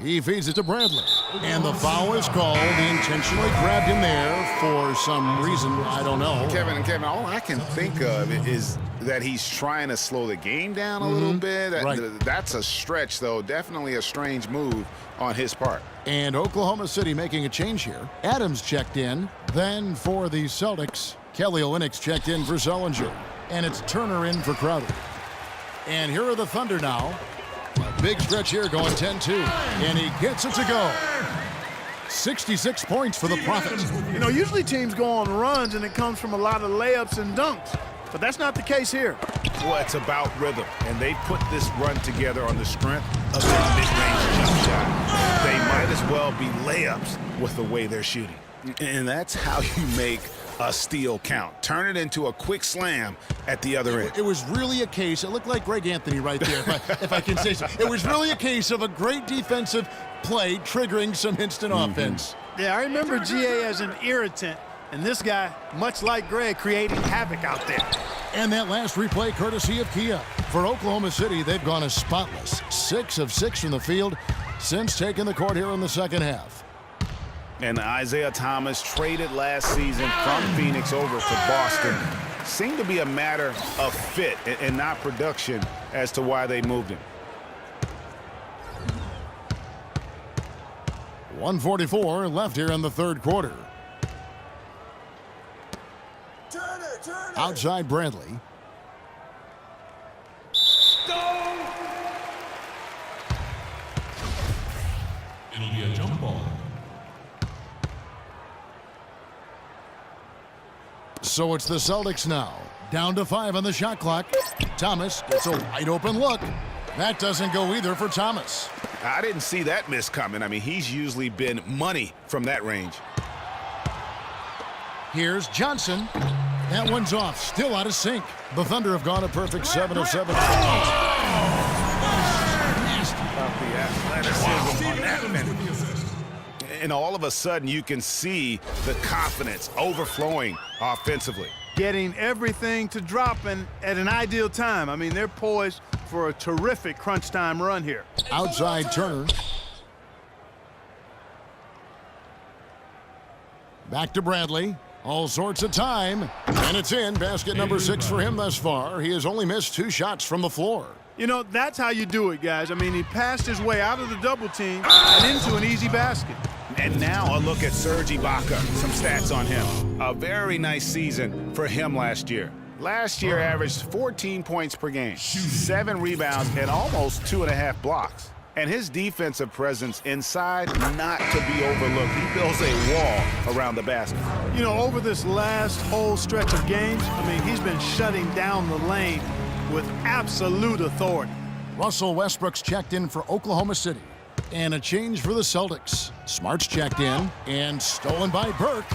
He feeds it to Bradley. And the foul is called. He intentionally grabbed him there for some reason. I don't know. Kevin, all I can think of is that he's trying to slow the game down a little bit. That's a stretch, though. Definitely a strange move on his part. And Oklahoma City making a change here. Adams checked in. Then for the Celtics, Kelly Olynyk checked in for Sullinger. And it's Turner in for Crowder. And here are the Thunder now. A big stretch here going 10-2. And he gets it to go. 66 points for the Profits. You know, usually teams go on runs and it comes from a lot of layups and dunks. But that's not the case here. Well, it's about rhythm, and they put this run together on the strength of their mid-range jump shot. They might as well be layups with the way they're shooting. And that's how you make a steal count. Turn it into a quick slam at the other end. It was really a case, it looked like Greg Anthony right there, if I can say so. It was really a case of a great defensive play triggering some instant offense. Yeah, I remember GA as an irritant. And this guy, much like Greg, creating havoc out there. And that last replay courtesy of Kia. For Oklahoma City, they've gone as spotless. 6 of 6 from the field since taking the court here in the second half. And Isaiah Thomas, traded last season from Phoenix over to Boston, seemed to be a matter of fit and not production as to why they moved him. 1:44 left here in the third quarter. Outside Bradley. It'll be a jump ball. So it's the Celtics now. Down to 5 on the shot clock. Thomas gets a wide open look. That doesn't go either for Thomas. I didn't see that miss coming. I mean, he's usually been money from that range. Here's Johnson. That one's off, still out of sync. The Thunder have gone a perfect 7 of 7. And all of a sudden, you can see the confidence overflowing offensively. Getting everything to drop in at an ideal time. I mean, they're poised for a terrific crunch time run here. Outside Turner. Back to Bradley. All sorts of time. And it's in. Basket number 6 for him thus far. He has only missed 2 shots from the floor. You know, that's how you do it, guys. I mean, he passed his way out of the double team and into an easy basket. And now a look at Serge Ibaka. Some stats on him. A very nice season for him last year. Last year averaged 14 points per game, 7 rebounds, and almost 2.5 blocks. And his defensive presence inside, not to be overlooked. He builds a wall around the basket. You know, over this last whole stretch of games, I mean, he's been shutting down the lane with absolute authority. Russell Westbrook's checked in for Oklahoma City. And a change for the Celtics. Smart's checked in and stolen by Burke.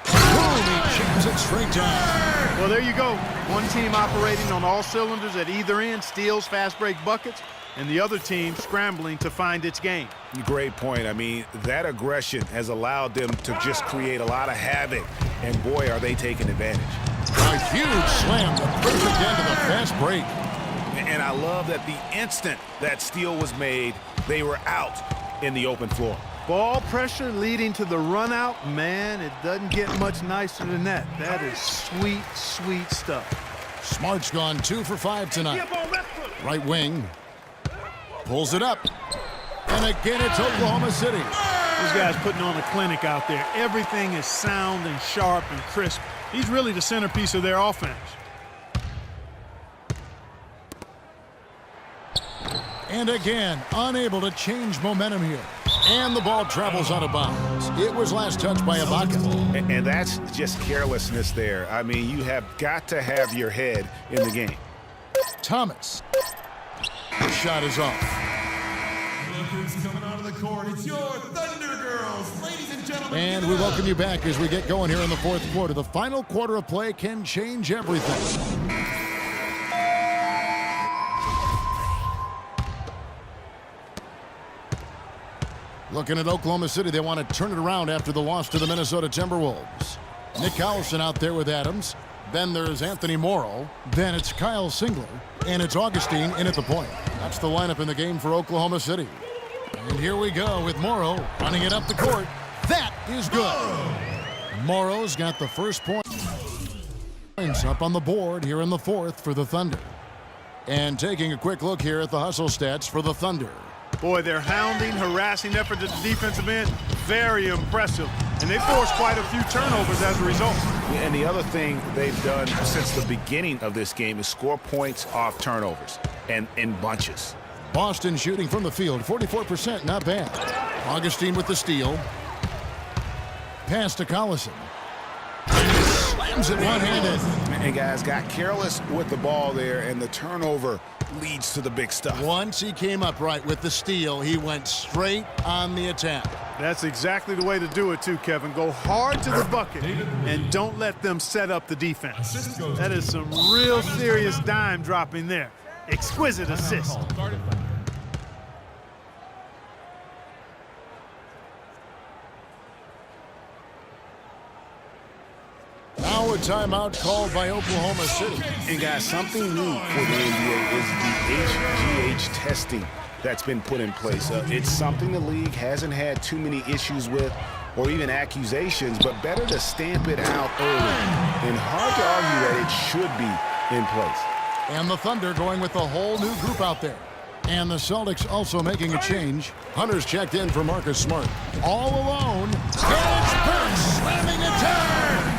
Boom, he jams it straight down. Well, there you go. One team operating on all cylinders at either end, steals, fast break buckets, and the other team scrambling to find its game. Great point. I mean, that aggression has allowed them to just create a lot of havoc, and boy, are they taking advantage. A huge slam, the perfect end of the fast break. And I love that the instant that steal was made, they were out in the open floor. Ball pressure leading to the run out. Man, it doesn't get much nicer than that. That is sweet, sweet stuff. Smart's gone 2 for 5 tonight. Right wing. Pulls it up. And again, it's Oklahoma City. This guy's putting on a clinic out there. Everything is sound and sharp and crisp. He's really the centerpiece of their offense. And again, unable to change momentum here. And the ball travels out of bounds. It was last touched by Ibaka. And that's just carelessness there. I mean, you have got to have your head in the game. Thomas. The shot is off. Coming out of the court, it's your Thunder Girls, ladies and gentlemen. And we welcome you back as we get going here in the fourth quarter. The final quarter of play can change everything. Looking at Oklahoma City, they want to turn it around after the loss to the Minnesota Timberwolves. Nick Collison out there with Adams. Then there's Anthony Morrow. Then it's Kyle Singler. And it's Augustine in at the point. That's the lineup in the game for Oklahoma City. And here we go with Morrow running it up the court. That is good. Morrow's got the first point. Up on the board here in the fourth for the Thunder. And taking a quick look here at the hustle stats for the Thunder. Boy, their hounding, harassing effort at the defensive end, very impressive. And they forced quite a few turnovers as a result. And the other thing they've done since the beginning of this game is score points off turnovers and in bunches. Boston shooting from the field, 44%, not bad. Augustine with the steal. Pass to Collison. Slams it one-handed. And guys got careless with the ball there, and the turnover leads to the big stuff. Once he came up right with the steal, he went straight on the attack. That's exactly the way to do it too, Kevin. Go hard to the bucket and don't let them set up the defense. That is some real serious dime dropping there. Exquisite assist. Now a timeout called by Oklahoma City. And guys, something new for the NBA is the HGH testing that's been put in place. It's something the league hasn't had too many issues with or even accusations, but better to stamp it out early. And hard to argue that it should be in place. And the Thunder going with a whole new group out there. And the Celtics also making a change. Hunter's checked in for Marcus Smart. All alone. And it's Burke slamming a turn.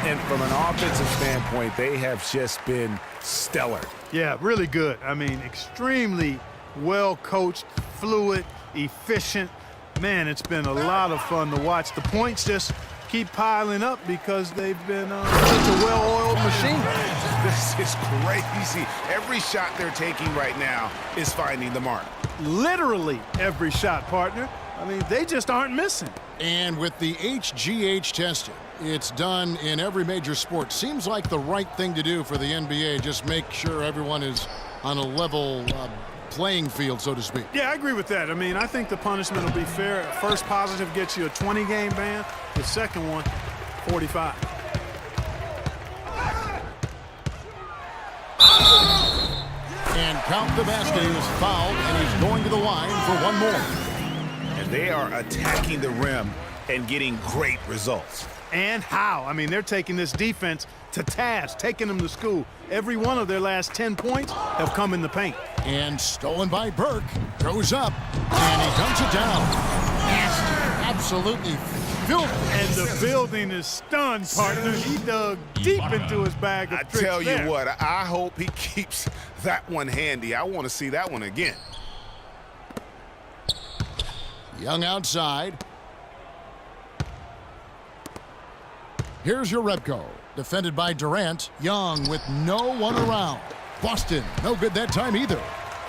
And from an offensive standpoint, they have just been stellar. Yeah, really good. I mean, extremely well coached, fluid, efficient. Man, it's been a lot of fun to watch. The points just keep piling up because they've been such a well-oiled machine. This is crazy. Every shot they're taking right now is finding the mark. Literally every shot, partner. I mean, they just aren't missing. And with the HGH testing, it's done in every major sport. Seems like the right thing to do for the NBA. Just make sure everyone is on a level playing field, so to speak. Yeah, I agree with that. I mean, I think the punishment will be fair. First positive gets you a 20-game ban. The second one, 45. And count the basket. He was fouled, and he's going to the line for one more. And they are attacking the rim and getting great results. And how? I mean, they're taking this defense to task, taking them to school. Every one of their last 10 points have come in the paint. And stolen by Burke. Goes up, and he dumps it down. Nasty, absolutely filthy. And the building is stunned, partner. He dug deep into his bag of I tricks tell you there. what, I hope he keeps that one handy. I want to see that one again. Young outside. Here's your Rebko. Defended by Durant. Young with no one around. Boston, no good that time either.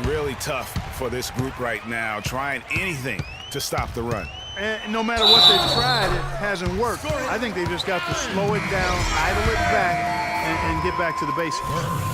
Really tough for this group right now, trying anything to stop the run. And no matter what they've tried, it hasn't worked. I think they just got to slow it down, idle it back, and get back to the basics.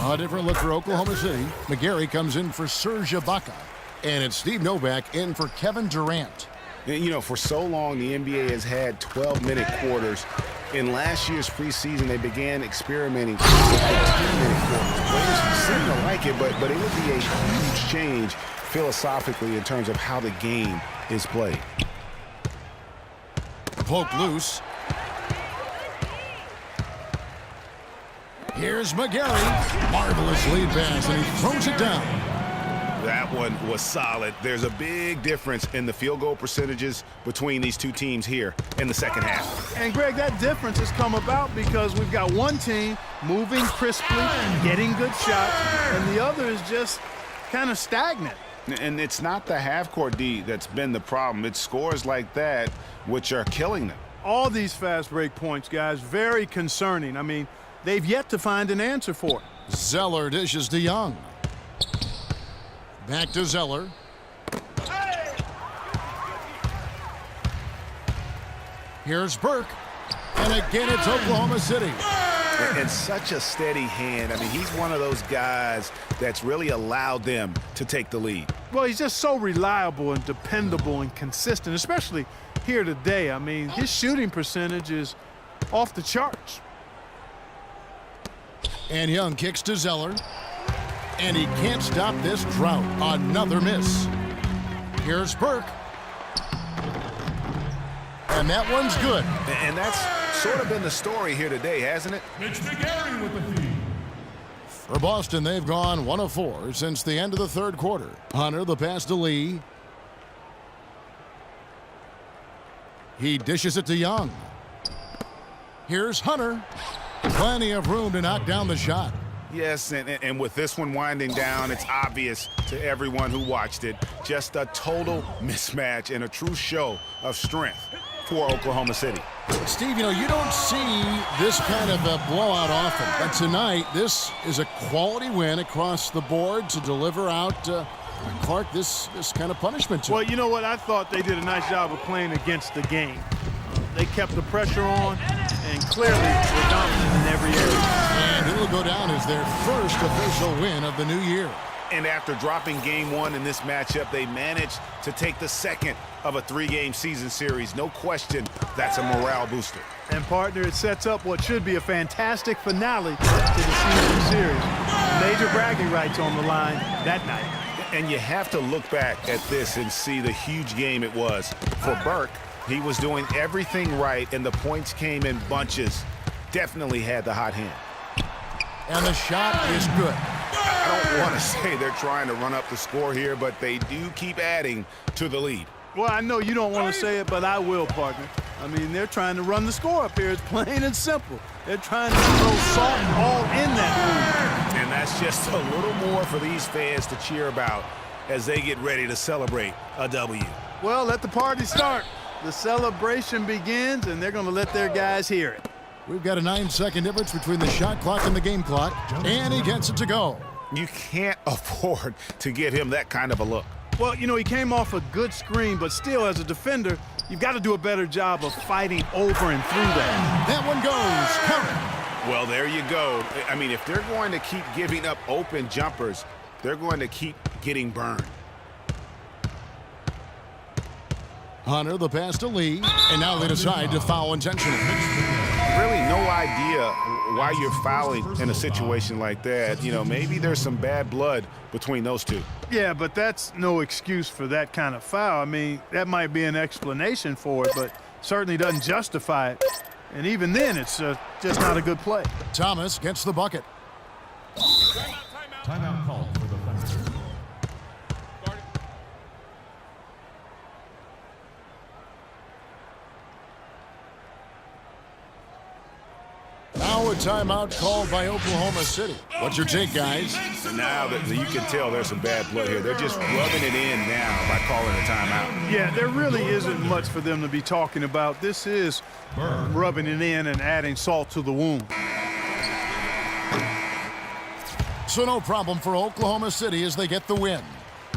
A different look for Oklahoma City. McGarry comes in for Serge Ibaka. And it's Steve Novak in for Kevin Durant. And, you know, for so long, the NBA has had 12-minute quarters. In last year's preseason, they began experimenting with 10-minute quarters. Players seem to like it, but it would be a huge change philosophically in terms of how the game is played. Poke loose. Here's McGarry. Marvelous lead pass, and he throws it down. That one was solid. There's a big difference in the field goal percentages between these two teams here in the second half. And, Greg, that difference has come about because we've got one team moving crisply, getting good shots, and the other is just kind of stagnant. And it's not the half-court D that's been the problem. It's scores like that which are killing them. All these fast break points, guys, very concerning. I mean, they've yet to find an answer for it. Zeller dishes to Young. Back to Zeller. Here's Burke. And again, it's Oklahoma City. And such a steady hand. I mean, he's one of those guys that's really allowed them to take the lead. Well, he's just so reliable and dependable and consistent, especially here today. I mean, his shooting percentage is off the charts. And Young kicks to Zeller. And he can't stop this drought. Another miss. Here's Burke. And that one's good. And that's sort of been the story here today, hasn't it? Mitch McGarry with the feed. For Boston, they've gone 1 of 4 since the end of the third quarter. Hunter, the pass to Lee. He dishes it to Young. Here's Hunter. Plenty of room to knock down the shot. Yes, and with this one winding down, it's obvious to everyone who watched it. Just a total mismatch and a true show of strength for Oklahoma City. Steve, you don't see this kind of a blowout often. But tonight, this is a quality win across the board to deliver out, Clark, this kind of punishment to Well, him. you know what? I thought they did a nice job of playing against the game. They kept the pressure on and clearly were dominant in every area. And it'll go down as their first official win of the new year. And after dropping game 1 in this matchup, they managed to take the second of a 3-game season series. No question, that's a morale booster. And, partner, it sets up what should be a fantastic finale to the season series. Major bragging rights on the line that night. And you have to look back at this and see the huge game it was. For Burke, he was doing everything right, and the points came in bunches. Definitely had the hot hand. And the shot is good. I don't want to say they're trying to run up the score here, but they do keep adding to the lead. Well, I know you don't want to say it, but I will, partner. I mean, they're trying to run the score up here. It's plain and simple. They're trying to throw salt all in that food. And that's just a little more for these fans to cheer about as they get ready to celebrate a W. Well, let the party start. The celebration begins, and they're going to let their guys hear it. We've got a 9-second difference between the shot clock and the game clock. And he gets it to go. You can't afford to get him that kind of a look. Well, he came off a good screen, but still, as a defender, you've got to do a better job of fighting over and through that. That one goes. Count. Well, there you go. I mean, if they're going to keep giving up open jumpers, they're going to keep getting burned. Hunter, the pass to Lee. And now they decide to foul intentionally. Really no idea why you're fouling in a situation like that. Maybe there's some bad blood between those two. Yeah, but that's no excuse for that kind of foul. I mean, that might be an explanation for it, but certainly doesn't justify it. And even then, it's just not a good play. Thomas gets the bucket. Timeout call for the Thunder. Now a timeout called by Oklahoma City. What's your take, guys? Now that you can tell there's some bad blood here. They're just rubbing it in now by calling a timeout. Yeah, there really isn't much for them to be talking about. This is rubbing it in and adding salt to the wound. So no problem for Oklahoma City as they get the win.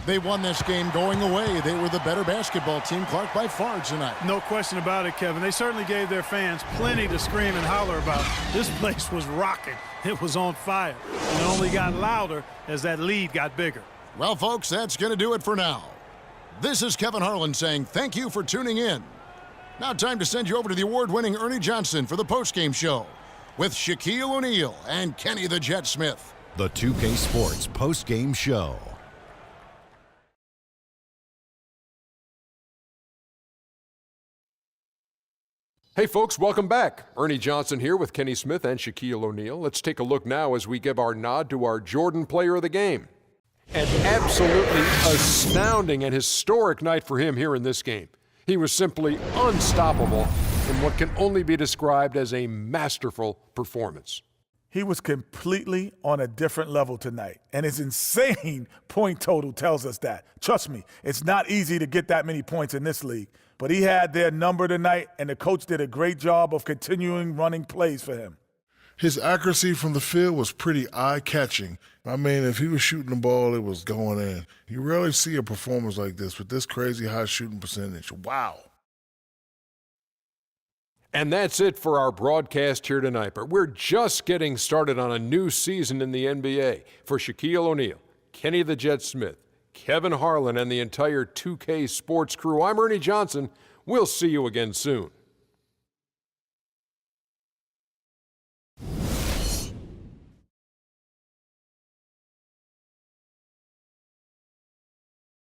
They won this game going away. They were the better basketball team, Clark, by far tonight. No question about it, Kevin. They certainly gave their fans plenty to scream and holler about. This place was rocking. It was on fire. And it only got louder as that lead got bigger. Well, folks, that's going to do it for now. This is Kevin Harlan saying thank you for tuning in. Now time to send you over to the award-winning Ernie Johnson for the postgame show with Shaquille O'Neal and Kenny the Jet Smith. The 2K Sports postgame show. Hey folks, welcome back. Ernie Johnson here with Kenny Smith and Shaquille O'Neal. Let's take a look now as we give our nod to our Jordan Player of the Game. An absolutely astounding and historic night for him here in this game. He was simply unstoppable in what can only be described as a masterful performance. He was completely on a different level tonight, and his insane point total tells us that. Trust me, it's not easy to get that many points in this league, but he had their number tonight, and the coach did a great job of continuing running plays for him. His accuracy from the field was pretty eye-catching. I mean, if he was shooting the ball, it was going in. You rarely see a performance like this with this crazy high shooting percentage. Wow. And that's it for our broadcast here tonight. But we're just getting started on a new season in the NBA. For Shaquille O'Neal, Kenny the Jet Smith, Kevin Harlan, and the entire 2K Sports crew, I'm Ernie Johnson. We'll see you again soon.